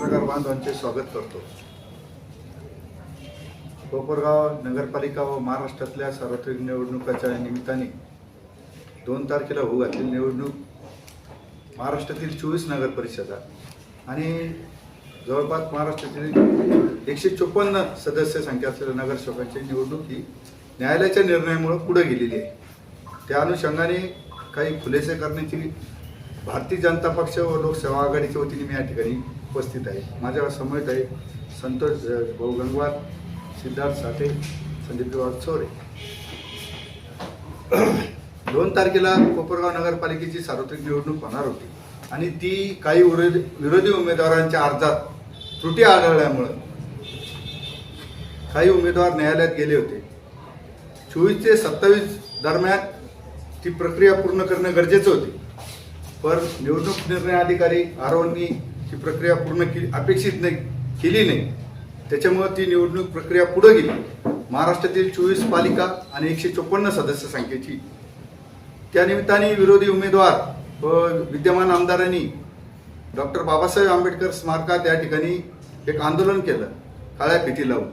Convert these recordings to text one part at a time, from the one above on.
पत्रकार बांधवांचे स्वागत करतो। कोपरगाव नगरपालिका व महाराष्ट्रातल्या सार्वत्रिक निवडणुकाच्या निमित्ताने 2 तारखेला होऊ घातलेली निवडणूक महाराष्ट्रातील 24 नगर परिषदा आणि जवळपास महाराष्ट्रातील 154 सदस्य संख्या असलेल्या नगरसेवकांची निवडणूक ही न्यायालयाच्या निर्णयामुळे पुढे गेलेली आहे। त्या अनुषंगाने काही खुलासे करण्याची भारतीय जनता पक्ष व लोकसेवा आघाडीच्या वतीने मी या ठिकाणी उपस्थित आहे। माझ्या समवेत आहे संतोष भाऊ गंगवार, सिद्धार्थ साठे, संदीप वागचौरे। 2 तारखेला कोपरगाव नगरपालिकेची सार्वत्रिक निवडणूक होणार होती आणि ती काही विरोधी उमेदवारांच्या अर्जात त्रुटी आढळल्यामुळे काही उमेदवार न्यायालयात गेले होते। 24 ते 27 दरम्यान ती प्रक्रिया पूर्ण करणे गरजेचे होते, पण निवडणूक निर्णय अधिकारी आरोनी ती प्रक्रिया पूर्ण अपेक्षित केली नाही। त्याच्यामुळे ती निवडणूक प्रक्रिया पुढे गेली। महाराष्ट्रातील 24 पालिका आणि 154 सदस्य संख्येची त्या निमित्ताने विरोधी उमेदवार व विद्यमान आमदारांनी डॉक्टर बाबासाहेब आंबेडकर स्मारकात या ठिकाणी एक आंदोलन केलं काळ्या फिती लावून,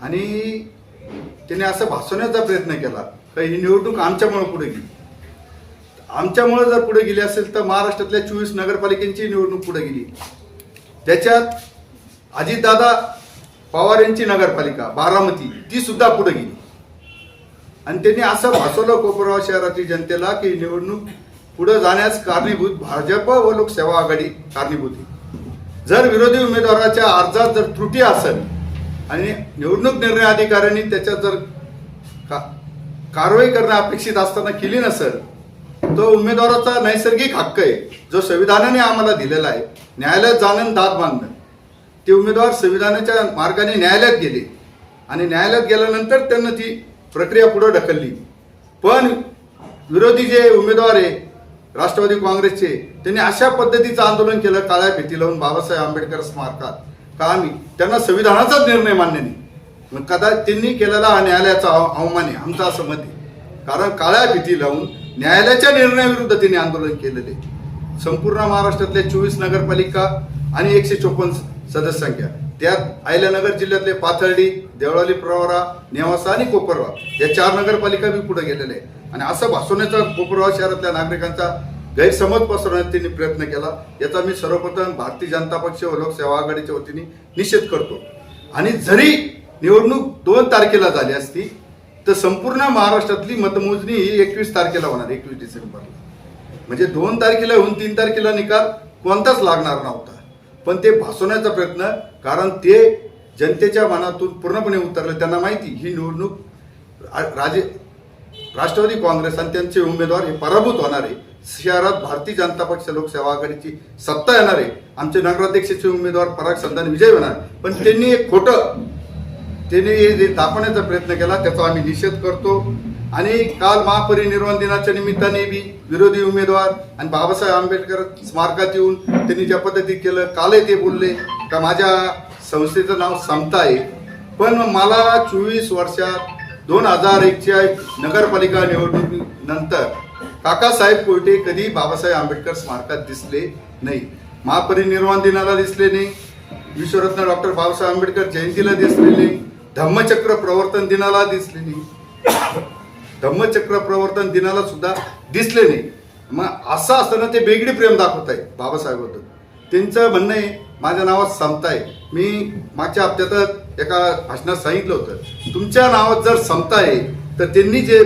आणि त्याने असं भासवण्याचा प्रयत्न केला की ही निवडणूक आमच्यामुळे पुढे गेली। आमच्यामुळे जर पुढे गेली असेल तर महाराष्ट्रातल्या 24 नगरपालिकांची निवडणूक पुढे गेली। त्याच्यात अजितदादा पवार यांची नगरपालिका बारामती ती सुद्धा पुढे गेली आणि त्यांनी असं भासवलं कोपरगाव शहरातील जनतेला की निवडणूक पुढे जाण्यास कारणीभूत भाजप व लोकसेवा आघाडी कारणीभूत आहे। जर विरोधी उमेदवाराच्या अर्जात जर त्रुटी असेल आणि निवडणूक निर्णय अधिकाऱ्यांनी त्याच्यात जर कारवाई करणे अपेक्षित असताना केली नसेल, तो उमेदवाराचा नैसर्गिक हक्क आहे जो संविधानाने आम्हाला दिलेला आहे, न्यायालयात जाणं दाद बांधणं। ते उमेदवार संविधानाच्या मार्गाने न्यायालयात गेले आणि न्यायालयात गेल्यानंतर त्यांना ती प्रक्रिया पुढे ढकलली। पण विरोधी जे उमेदवार आहे राष्ट्रवादी काँग्रेसचे, त्यांनी अशा पद्धतीचं आंदोलन केलं काळ्या फिती लावून बाबासाहेब आंबेडकर स्मारकात का आम्ही त्यांना संविधानाचाच निर्णय मान्य नाही। मग कदाचित त्यांनी केलेला हा न्यायालयाचा अवमान आहे आमचं असं मत आहे, कारण काळ्या फिती लावून न्यायालयाच्या निर्णयाविरुद्ध त्यांनी आंदोलन केलेले। संपूर्ण महाराष्ट्रातल्या 24 नगरपालिका आणि 154 सदस्य संख्या, त्यात अहिल्यानगर जिल्ह्यातले पाथर्डी, देवळाली, प्रवरा, नेवासा आणि कोपरगाव या 4 नगरपालिका बी पुढे गेलेल्या आहे। आणि असं भासवण्याचा कोपरगाव शहरातल्या नागरिकांचा गैरसमज पसरवण्याचा त्यांनी प्रयत्न केला। याचा मी सर्वप्रथम भारतीय जनता पक्ष व लोकसेवा आघाडीच्या वतीने निषेध करतो। आणि जरी निवडणूक 2 तारखेला झाली असती तर संपूर्ण महाराष्ट्रातली मतमोजणी ही 21 तारखेला होणार, 21 डिसेंबरला। म्हणजे 2 तारखेला होऊन 3 तारखेला निकाल कोणताच लागणार नव्हता, पण ते भासवण्याचा प्रयत्न, कारण ते जनतेच्या मनातून पूर्णपणे उतरले। त्यांना माहिती ही निवडणूक राष्ट्रवादी काँग्रेस आणि त्यांचे उमेदवार हे पराभूत होणार आहे। शहरात भारतीय जनता पक्ष लोकसेवा आघाडीची सत्ता येणार आहे। आमचे नगराध्यक्षाचे उमेदवार पराग संधान विजय होणार, पण त्यांनी एक खोटं जे दाखवण्याचा प्रयत्न केला त्याचा आम्ही निषेध करतो। आणि काल महापरिनिर्वाण दिनाच्या निमित्ताने बी विरोधी उमेदवार आणि बाबासाहेब आंबेडकर स्मारकात येऊन त्यांनी ज्या पद्धतीत केलं, कालही ते बोलले का माझ्या संस्थेचं नाव समता आहे, पण मला 24 वर्षात 2001च्या नगरपालिका निवडणुकीनंतर काकासाहेब कोयटे कधी बाबासाहेब आंबेडकर स्मारकात दिसले नाही, महापरिनिर्वाण दिनाला दिसले नाही, विश्वरत्न डॉक्टर बाबासाहेब आंबेडकर जयंतीला दिसले नाही, धम्मचक्र प्रवर्तन दिनाला दिसले नाही, धम्मचक्र प्रवर्तन दिनाला सुद्धा दिसले नाही। मग असं असताना ते वेगळी प्रेम दाखवत आहे बाबासाहेबबद्दल। त्यांचं म्हणणं आहे माझ्या नावात समता आहे। मी मागच्या हप्त्यातच एका भाषणात सांगितलं होतं, तुमच्या नावात जर समता आहे तर त्यांनी जे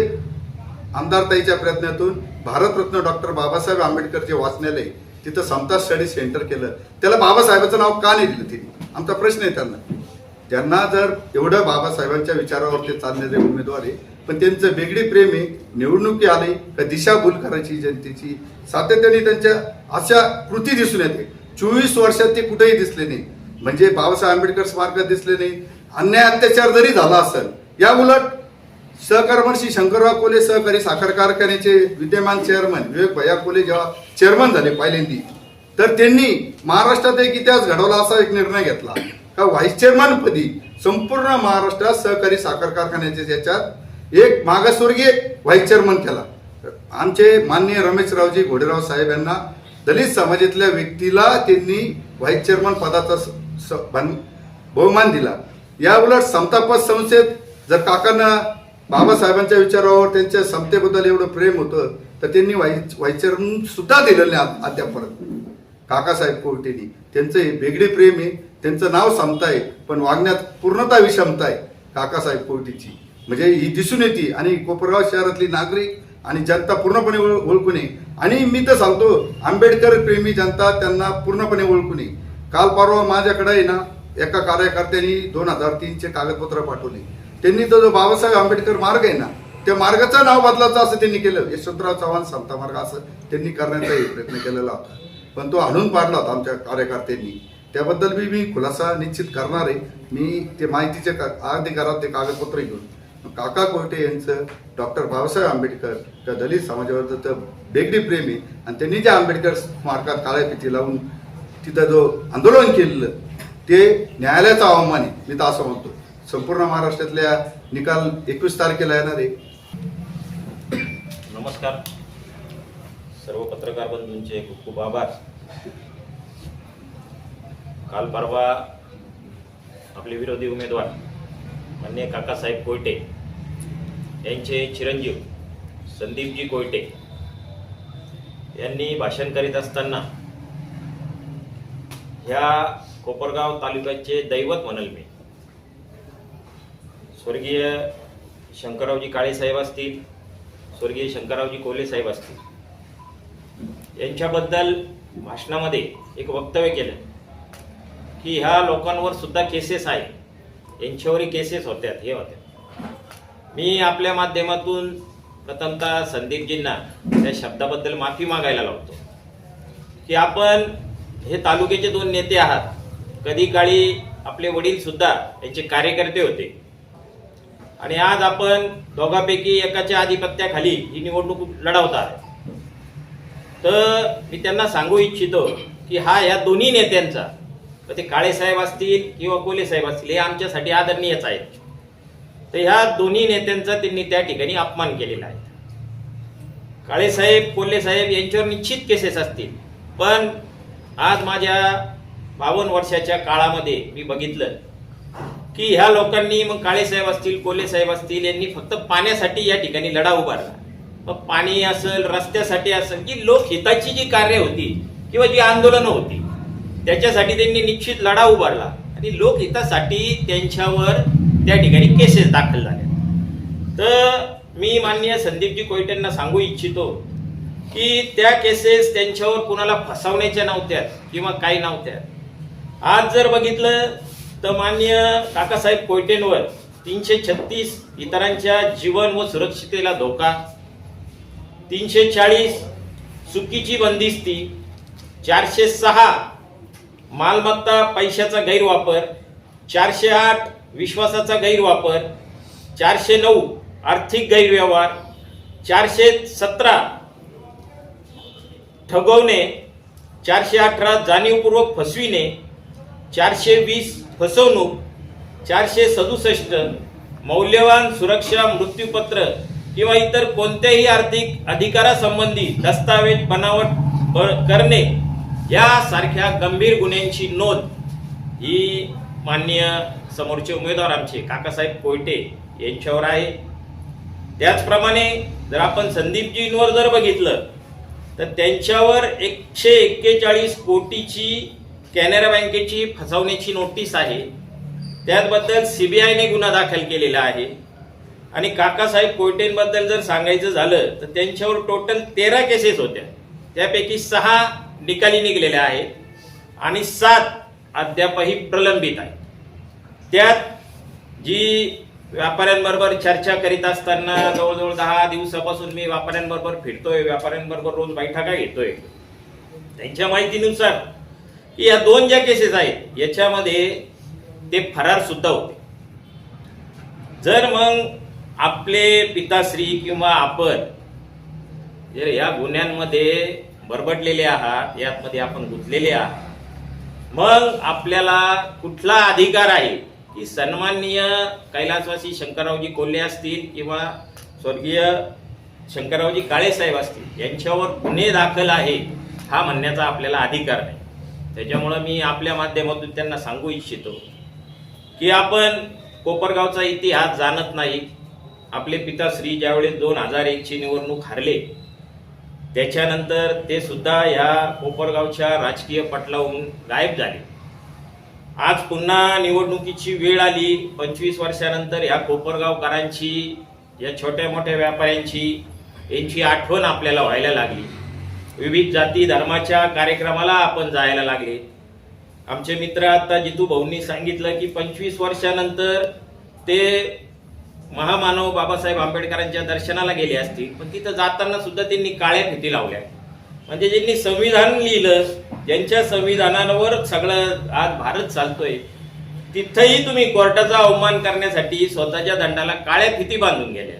आमदारताईच्या प्रयत्नातून भारतरत्न डॉक्टर बाबासाहेब आंबेडकर जे वाचनालय तिथं समता स्टडी सेंटर केलं, त्याला बाबासाहेबाचं नाव का नाही दिलं त्यांनी, आमचा प्रश्न आहे त्यांना जर एवढं बाबासाहेबांच्या विचारावरती चालणारे उमेदवार आहे, पण त्यांचं वेगळी प्रेम आहे, निवडणुकी आली का दिशाभूल करायची जनतेची, सातत्याने त्यांच्या अशा कृती दिसून येते। 24 वर्षात ते कुठेही दिसले नाही, म्हणजे बाबासाहेब आंबेडकर स्मारकात दिसले नाही। अन्याय अत्याचार जरी झाला असेल, या उलट सहकर्मशी शंकरराव कोले सहकारी साखर कारखान्याचे विद्यमान चेअरमन विवेक भैया कोले जेव्हा चेअरमन झाले पहिल्यांदी, तर त्यांनी महाराष्ट्रात एक इतिहास घडवला, असा एक निर्णय घेतला का व्हाईस चेअरमन पदी संपूर्ण महाराष्ट्रात सहकारी साखर कारखान्याचे याच्यात एक मागासवर्गीय व्हाईस चेअरमन केला। आमचे माननीय रमेशरावजी घोडेराव साहेब यांना दलित समाजातल्या व्यक्तीला त्यांनी व्हाईस चेअरमन पदाचा बहुमान दिला. या उलट समता पत संस्थेत जर काकांना बाबासाहेबांच्या विचारावर त्यांच्या समतेबद्दल एवढं प्रेम होतं तर त्यांनी व्हाईस चेअरमन सुद्धा दिलेलं नाही अद्यापर्यंत. काकासाहेब कोयटेंनी त्यांचं हे वेगळे प्रेम आहे, त्यांचं नाव समता आहे पण वागण्यात पूर्णतः विषमता आहे काकासाहेब कोयटेची. म्हणजे ही दिसून येते आणि कोपरगाव शहरातली नागरिक आणि जनता पूर्णपणे ओळखून आहे. आणि मी तर सांगतो आंबेडकर प्रेमी जनता त्यांना पूर्णपणे ओळखून आहे. काल परवा माझ्याकडे आहे ना एका कार्यकर्त्यांनी 2003चे कागदपत्र पाठवले. त्यांनी तो जो बाबासाहेब आंबेडकर मार्ग आहे ना त्या मार्गाचं नाव बदलायचं असं त्यांनी केलं. यशवंतराव चव्हाण समता मार्ग असं त्यांनी करण्याचा प्रयत्न केलेला होता पण तो आणून पाडला होता आमच्या कार्यकर्त्यांनी. त्याबद्दल मी खुलासा निश्चित करणार आहे. मी ते माहितीचे अधिकारात ते कागदपत्र घेऊन काका कोयटे यांचं डॉक्टर बाबासाहेब आंबेडकर त्या दलित समाजावर तर बेगडी प्रेम आहे आणि त्यांनी ज्या आंबेडकर स्मारकात काळ्या फिती लावून तिथं जो आंदोलन केलेलं ते न्यायालयाचा अवमान आहे. मी तर असं म्हणतो. संपूर्ण महाराष्ट्रातल्या निकाल 21 तारखेला येणार आहे. नमस्कार सर्व पत्रकार बंधूंचे खूप खूप आभार. काल परवा आपले विरोधी उमेदवार माननीय काकासाहेब कोयटे यांचे चिरंजीव संदीपजी कोयटे यांनी भाषण करीत असताना ह्या कोपरगाव तालुक्याचे दैवत म्हणल मी स्वर्गीय शंकररावजी काळे साहेब असतील, स्वर्गीय शंकररावजी कोल्हे साहेब असतील यांच्याबद्दल भाषणामध्ये एक वक्तव्य केलं की ह्या लोकांवर सुद्धा केसेस आहे, यांच्यावरही केसेस होत्यात हे होत्या. मी आपल्या माध्यमातून प्रथमतः संदीपजींना त्या शब्दाबद्दल माफी मागायला लावतो की आपण हे तालुक्याचे 2 नेते आहात. कधी काळी आपले वडील सुद्धा यांचे कार्यकर्ते होते आणि आज आपण दोघांपैकी एकाच्या आधिपत्याखाली ही निवडणूक लढवता. तर मी त्यांना सांगू इच्छितो की या दोन्ही नेत्यांचा ते काळे साहेब असतील किंवा कोल्हे साहेब असतील हे आमच्यासाठी आदरणीयच आहेत. तर ह्या दोन्ही नेत्यांचा त्यांनी त्या ठिकाणी अपमान केलेला आहे. काळे साहेब कोल्हे साहेब यांच्यावर निश्चित केसेस असतील पण आज माझ्या 52 वर्षाच्या काळामध्ये मी बघितलं की ह्या लोकांनी मग काळे साहेब असतील कोल्हे साहेब असतील यांनी फक्त पाण्यासाठी या ठिकाणी लढा उभारला. मग पाणी असेल रस्त्यासाठी असेल की लोकहिताची जी कार्य होती किंवा जी आंदोलनं होती त्याच्यासाठी त्यांनी निश्चित लढा उभारला आणि लोकहितासाठी त्यांच्यावर त्या ठिकाणी केसेस दाखल झाल्या. तर मी माननीय संदीपजी कोयटेंना सांगू इच्छितो की त्या केसेस त्यांच्यावर कुणाला फसवण्याच्या नव्हत्या किंवा काही नव्हत्या. आज जर बघितलं तर माननीय काकासाहेब कोयटेंवर 336 इतरांच्या जीवन व सुरक्षितेला धोका, 340 चुकीची बंदिस्ती, 406 मालमत्ता पैशाचा गैरवापर, 408 विश्वासाचा गैरवापर, 409 आर्थिक गैरव्यवहार, 417 ठगवणे, 418 जाणीवपूर्वक फसविणे, 420 फसवणूक, 467 मौल्यवान सुरक्षा मृत्यूपत्र किंवा इतर कोणत्याही आर्थिक अधिकारासंबंधी दस्तावेज बनावट करणे यासारख्या गंभीर गुन्ह्यांची नोंद ही माननीय समोरचे उमेदवार आमचे काकासाहेब कोयटे यांच्यावर आहे. त्याचप्रमाणे जर आपण संदीपजींवर जर बघितलं तर त्यांच्यावर 141 कोटीची कॅनरा बँकेची फसवण्याची नोटीस आहे. त्याबद्दल CBIने गुन्हा दाखल केलेला आहे. आणि काकासाहेब कोयटेंबद्दल जर सांगायचं झालं तर त्यांच्यावर टोटल 13 केसेस होत्या. त्यापैकी 6 निकाली निघलेल्या आहेत आणि 7 अद्यापही प्रलंबित आहेत. त्यात जी व्यापाऱ्यांबरोबर चर्चा करीत असताना जवळजवळ 10 दिवसापासून मी व्यापाऱ्यांबरोबर फिरतोय, व्यापाऱ्यांबरोबर रोज बैठका घेतोय. त्यांच्या माहितीनुसार की या 2 ज्या केसेस आहेत याच्यामध्ये ते फरार सुद्धा होते. जर मग आपले पिताश्री किंवा आपण जर या गुन्ह्यांमध्ये बरबडलेले आहात, यामध्ये आपण गुंतलेले आहात, मग आपल्याला कुठला अधिकार आहे की सन्माननीय कैलासवासी शंकररावजी कोल्हे असतील किंवा स्वर्गीय शंकररावजी काळे साहेब असतील यांच्यावर गुन्हे दाखल आहे हा म्हणण्याचा आपल्याला अधिकार नाही. त्याच्यामुळं मी आपल्या माध्यमातून त्यांना सांगू इच्छितो की आपण कोपरगावचा इतिहास जाणत नाही. आपले पिताश्री ज्यावेळेस 2001ची निवडणूक हारले त्याच्यानंतर ते सुद्धा ह्या कोपरगावच्या राजकीय पटलावरून गायब झाले. आज पुन्हा निवडणुकीची वेळ आली. 25 वर्षानंतर ह्या कोपरगावकरांची, या छोट्या मोठ्या व्यापाऱ्यांची यांची आठवण आपल्याला व्हायला लागली. विविध जाती धर्माच्या कार्यक्रमाला आपण जायला लागले. आमचे मित्र आता जितू भाऊंनी सांगितलं की 25 वर्षानंतर ते महामानव बाबासाहेब आंबेडकरांच्या दर्शनाला गेले असतील, पण तिथं जाताना सुद्धा त्यांनी काळ्या फिती लावल्या. म्हणजे ज्यांनी संविधान लिहिलं, ज्यांच्या संविधानावर सगळं आज भारत चालतोय, तिथंही तुम्ही कोर्टाचा अवमान करण्यासाठी स्वतःच्या दंडाला काळ्या फिती बांधून गेल्या.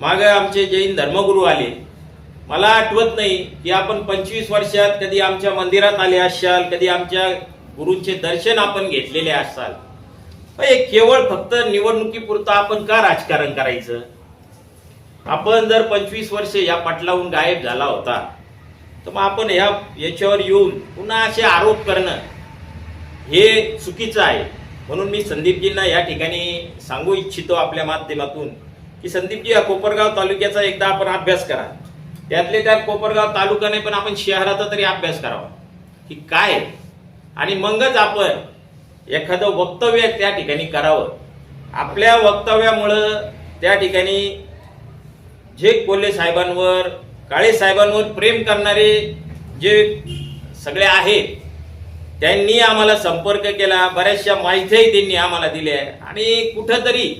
माग आमचे जैन धर्मगुरू आले. मला आठवत नाही की आपण 25 वर्षात कधी आमच्या मंदिरात आले असाल, कधी आमच्या गुरूंचे दर्शन आपण घेतलेले असाल. केवळ फक्त निवडणुकीपुरतं आपण का राजकारण करायचं? आपण जर 25 वर्ष या पटलावून गायब झाला होता तर मग आपण याच्यावर येऊन पुन्हा असे आरोप करणं हे चुकीचं आहे. म्हणून मी संदीपजींना या ठिकाणी सांगू इच्छितो आपल्या माध्यमातून की संदीपजी, या कोपरगाव तालुक्याचा एकदा आपण अभ्यास करा. त्यातले त्यात कोपरगाव तालुका नाही पण आपण शहराचा तरी अभ्यास करावा की काय, आणि मगच आपण एखादं वक्तव्य त्या ठिकाणी करावं. आपल्या वक्तव्यामुळं त्या ठिकाणी जे कोल्हे साहेबांवर, काळे साहेबांवर प्रेम करणारे जे सगळे आहेत त्यांनी आम्हाला संपर्क केला, बऱ्याचशा माहितीही त्यांनी आम्हाला दिल्या आणि कुठंतरी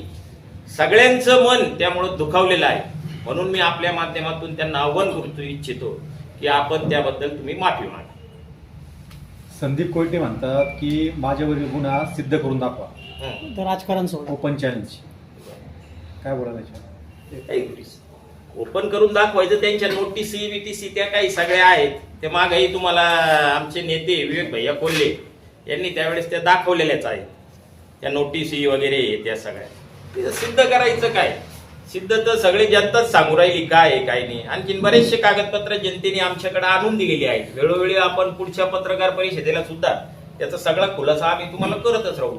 सगळ्यांचं मन त्यामुळं दुखावलेलं आहे. म्हणून मी आपल्या माध्यमातून त्यांना आव्हान करू इच्छितो की आपण त्याबद्दल तुम्ही माफी मागा. संदीप कोयटे म्हणतात की माझ्यावरील गुन्हा सिद्ध करून दाखवा. तर राजकारण सोडा. ओपन चॅलेंज काय बोलायचं? ओपन करून दाखवायचं. त्यांच्या नोटीसी बीटीसी त्या काही सगळ्या आहेत, ते मागही तुम्हाला आमचे नेते विवेक भैया कोल्हे यांनी त्यावेळेस त्या दाखवलेल्याच आहेत. त्या नोटीसी वगैरे त्या सगळ्या ते सिद्ध करायचं काय? सिद्ध तर सगळे जनताच सांगू राहिली काय आहे काय नाही. आणखीन बरेचसे कागदपत्र जनतेने आमच्याकडे आणून दिलेली आहेत. वेळोवेळी आपण पुढच्या पत्रकार परिषदेला सुद्धा त्याचा सगळा खुलासा आम्ही तुम्हाला करतच राहू.